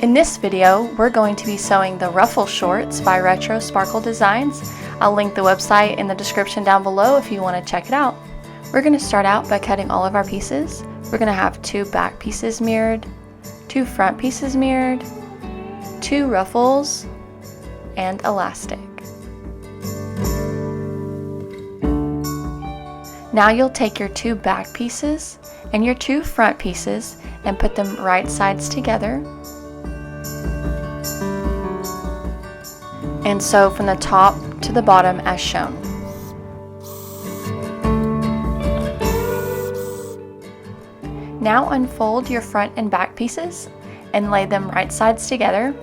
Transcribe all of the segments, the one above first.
In this video, we're going to be sewing the Ruffle shorts by Retro Sparkle Designs. I'll link the website in the description down below if you want to check it out. We're going to start out by cutting all of our pieces. We're going to have 2 back pieces mirrored, 2 front pieces mirrored, 2 ruffles, and elastic. Now you'll take your 2 back pieces and your 2 front pieces and put them right sides together. And sew from the top to the bottom as shown. Now unfold your front and back pieces and lay them right sides together.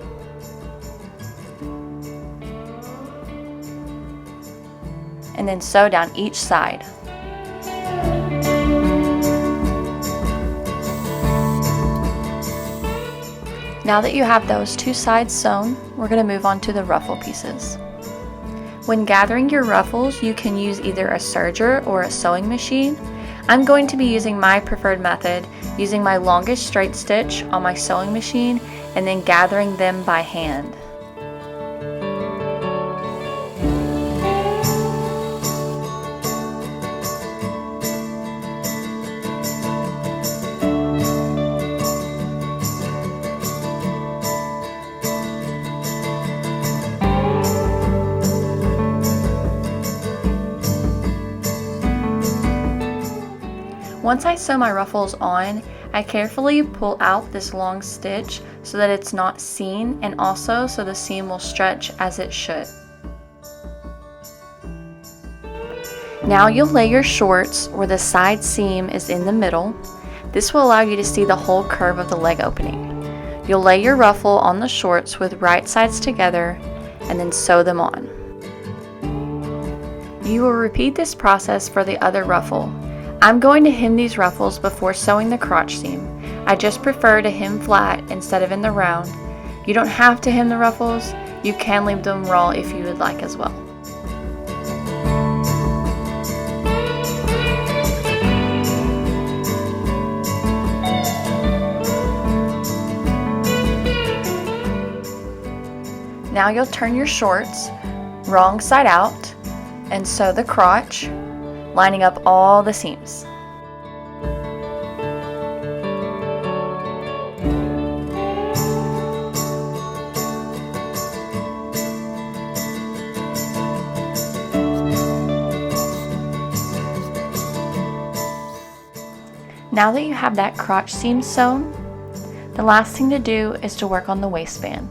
And then sew down each side. Now that you have those 2 sides sewn, we're going to move on to the ruffle pieces. When gathering your ruffles, you can use either a serger or a sewing machine. I'm going to be using my preferred method, using my longest straight stitch on my sewing machine and then gathering them by hand. Once I sew my ruffles on, I carefully pull out this long stitch so that it's not seen and also so the seam will stretch as it should. Now you'll lay your shorts where the side seam is in the middle. This will allow you to see the whole curve of the leg opening. You'll lay your ruffle on the shorts with right sides together and then sew them on. You will repeat this process for the other ruffle. I'm going to hem these ruffles before sewing the crotch seam. I just prefer to hem flat instead of in the round. You don't have to hem the ruffles, you can leave them raw if you would like as well. Now you'll turn your shorts wrong side out and sew the crotch, lining up all the seams. Now that you have that crotch seam sewn, the last thing to do is to work on the waistband.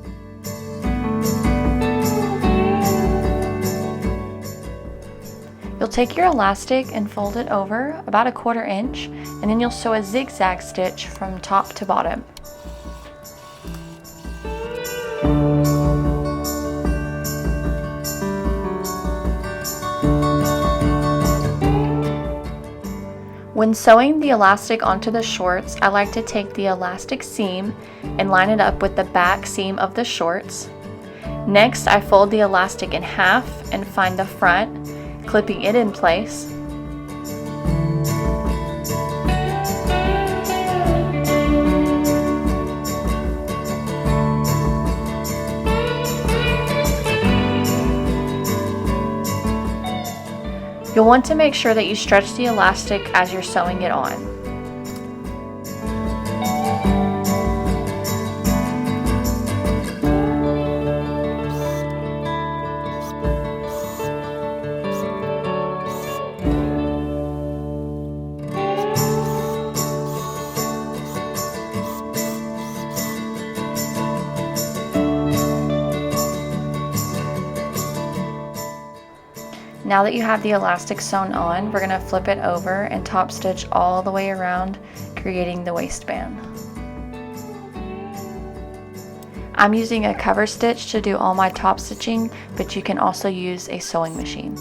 You'll take your elastic and fold it over about 1/4 inch, and then you'll sew a zigzag stitch from top to bottom. When sewing the elastic onto the shorts, I like to take the elastic seam and line it up with the back seam of the shorts. Next, I fold the elastic in half and find the front, clipping it in place. You'll want to make sure that you stretch the elastic as you're sewing it on. Now that you have the elastic sewn on, we're going to flip it over and top stitch all the way around, creating the waistband. I'm using a cover stitch to do all my top stitching, but you can also use a sewing machine.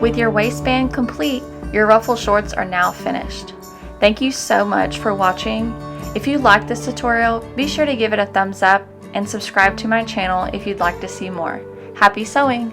With your waistband complete, your ruffle shorts are now finished. Thank you so much for watching. If you liked this tutorial, be sure to give it a thumbs up and subscribe to my channel if you'd like to see more. Happy sewing!